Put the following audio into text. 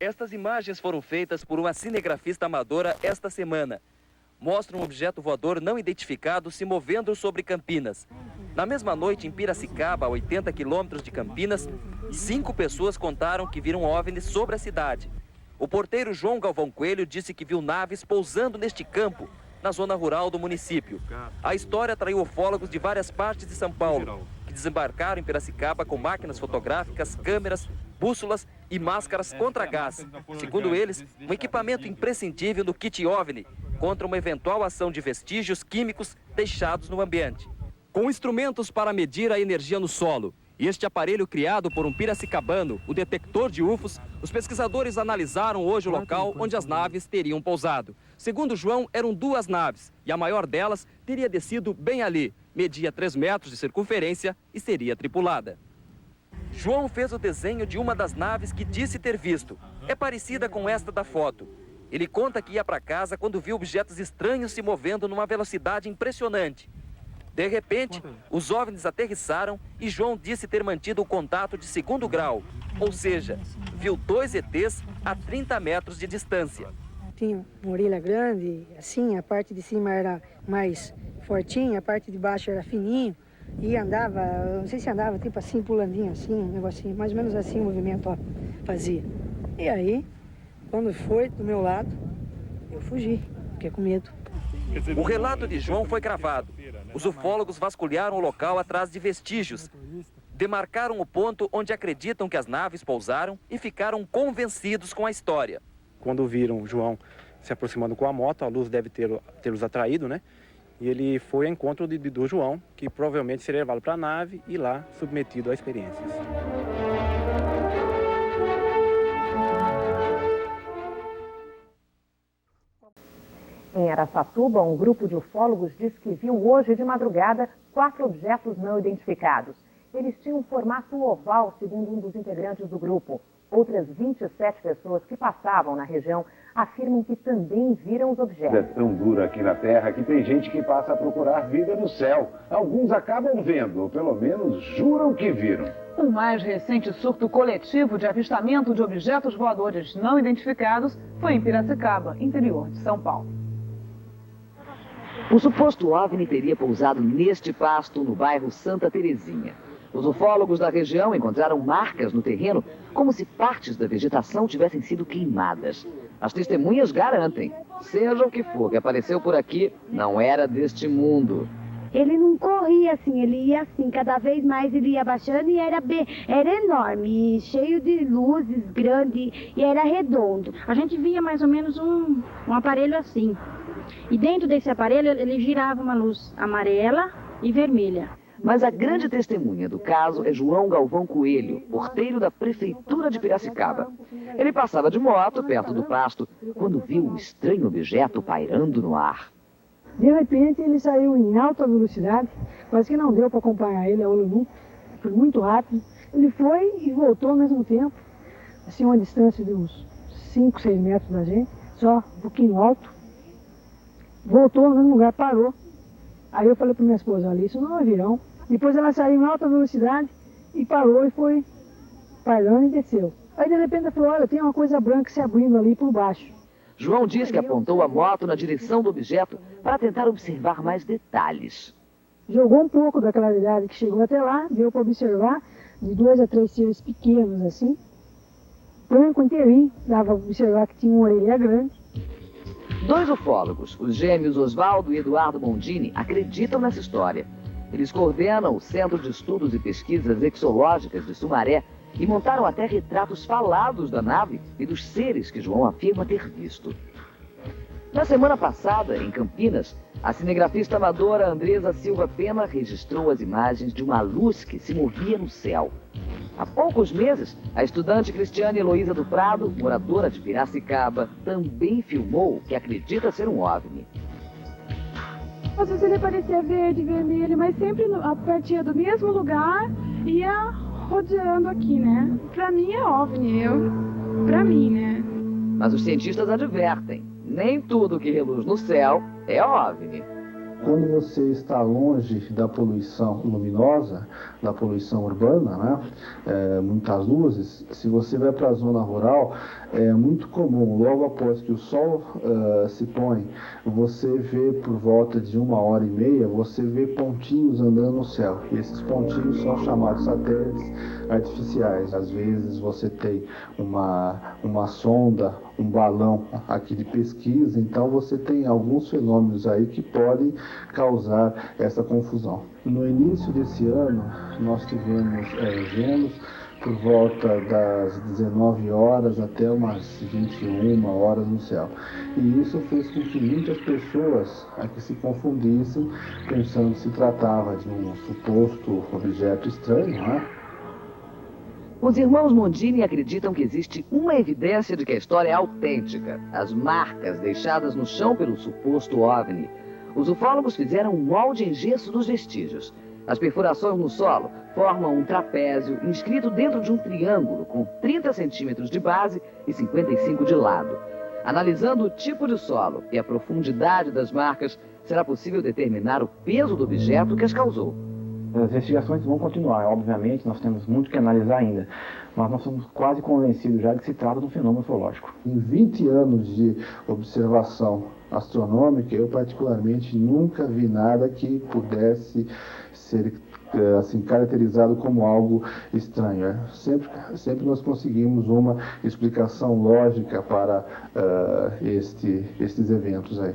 Estas imagens foram feitas por uma cinegrafista amadora esta semana. Mostram um objeto voador não identificado se movendo sobre Campinas. Na mesma noite, em Piracicaba, a 80 quilômetros de Campinas, 5 pessoas contaram que viram OVNIs sobre a cidade. O porteiro João Galvão Coelho disse que viu naves pousando neste campo, na zona rural do município. A história atraiu ufólogos de várias partes de São Paulo, que desembarcaram em Piracicaba com máquinas fotográficas, câmeras, bússolas e máscaras contra gás. Segundo eles, um equipamento imprescindível no kit OVNI, contra uma eventual ação de vestígios químicos deixados no ambiente. Com instrumentos para medir a energia no solo e este aparelho criado por um piracicabano, o detector de UFOs, os pesquisadores analisaram hoje o local onde as naves teriam pousado. Segundo João, eram 2 naves e a maior delas teria descido bem ali, media 3 metros de circunferência e seria tripulada. João fez o desenho de uma das naves que disse ter visto. É parecida com esta da foto. Ele conta que ia para casa quando viu objetos estranhos se movendo numa velocidade impressionante. De repente, os OVNIs aterrissaram e João disse ter mantido o contato de 2º grau, ou seja, viu 2 ETs a 30 metros de distância. Tinha uma orelha grande, assim, a parte de cima era mais fortinha, a parte de baixo era fininho e andava, não sei se andava tipo assim, pulandinho assim, um negocinho, mais ou menos assim o movimento, ó, fazia. E aí, quando foi do meu lado, eu fugi, fiquei com medo. O relato de João foi gravado. Os ufólogos vasculharam o local atrás de vestígios. Demarcaram o ponto onde acreditam que as naves pousaram e ficaram convencidos com a história. Quando viram João se aproximando com a moto, a luz deve tê-los atraído, né? E ele foi ao encontro do João, que provavelmente seria levado para a nave e lá submetido a experiências. Em Araçatuba, um grupo de ufólogos diz que viu hoje de madrugada 4 objetos não identificados. Eles tinham um formato oval, segundo um dos integrantes do grupo. Outras 27 pessoas que passavam na região afirmam que também viram os objetos. É tão duro aqui na Terra que tem gente que passa a procurar vida no céu. Alguns acabam vendo, ou pelo menos juram que viram. O mais recente surto coletivo de avistamento de objetos voadores não identificados foi em Piracicaba, interior de São Paulo. O suposto OVNI teria pousado neste pasto no bairro Santa Terezinha. Os ufólogos da região encontraram marcas no terreno como se partes da vegetação tivessem sido queimadas. As testemunhas garantem, seja o que for que apareceu por aqui, não era deste mundo. Ele não corria assim, ele ia assim, cada vez mais ele ia baixando e era enorme, cheio de luzes, grande e era redondo. A gente via mais ou menos um aparelho assim. E dentro desse aparelho ele girava uma luz amarela e vermelha. Mas a grande testemunha do caso é João Galvão Coelho, porteiro da Prefeitura de Piracicaba. Ele passava de moto perto do pasto quando viu um estranho objeto pairando no ar. De repente ele saiu em alta velocidade, quase que não deu para acompanhar ele a olho nu, foi muito rápido. Ele foi e voltou ao mesmo tempo, assim uma distância de uns 5, 6 metros da gente, só um pouquinho alto. Voltou no mesmo lugar, parou. Aí eu falei para minha esposa, ali, isso não é avião. Depois ela saiu em alta velocidade e parou e foi parando e desceu. Aí de repente ela falou, olha, tem uma coisa branca se abrindo ali por baixo. João diz que apontou a moto na direção do objeto para tentar observar mais detalhes. Jogou um pouco da claridade que chegou até lá, deu para observar, de 2 a 3 seres pequenos assim, branco inteirinho, dava para observar que tinha uma orelha grande. 2 ufólogos, os gêmeos Oswaldo e Eduardo Mondini, acreditam nessa história. Eles coordenam o Centro de Estudos e Pesquisas Exológicas de Sumaré e montaram até retratos falados da nave e dos seres que João afirma ter visto. Na semana passada, em Campinas, a cinegrafista amadora Andresa Silva Pena registrou as imagens de uma luz que se movia no céu. Há poucos meses, a estudante Cristiane Heloísa do Prado, moradora de Piracicaba, também filmou o que acredita ser um OVNI. Às vezes ele parecia verde, vermelho, mas sempre a partir do mesmo lugar ia rodeando aqui, né? Pra mim é OVNI, pra mim, né? Mas os cientistas advertem, nem tudo que reluz no céu é OVNI. Quando você está longe da poluição luminosa, da poluição urbana, né, muitas luzes, se você vai para a zona rural, é muito comum, logo após que o sol se põe, você vê por volta de 1h30, você vê pontinhos andando no céu. E esses pontinhos são chamados satélites artificiais. Às vezes você tem uma sonda, um balão aqui de pesquisa, então você tem alguns fenômenos aí que podem causar essa confusão. No início desse ano, nós tivemos Vênus por volta das 19 horas até umas 21 horas no céu. E isso fez com que muitas pessoas aqui se confundissem, pensando que se tratava de um suposto objeto estranho, né? Os irmãos Mondini acreditam que existe uma evidência de que a história é autêntica: as marcas deixadas no chão pelo suposto OVNI. Os ufólogos fizeram um molde em gesso dos vestígios. As perfurações no solo formam um trapézio inscrito dentro de um triângulo com 30 centímetros de base e 55 de lado. Analisando o tipo de solo e a profundidade das marcas, será possível determinar o peso do objeto que as causou. As investigações vão continuar, obviamente, nós temos muito que analisar ainda, mas nós somos quase convencidos já de que se trata de um fenômeno ufológico. Em 20 anos de observação astronômica, eu particularmente nunca vi nada que pudesse ser assim, caracterizado como algo estranho. Sempre nós conseguimos uma explicação lógica para estes eventos aí.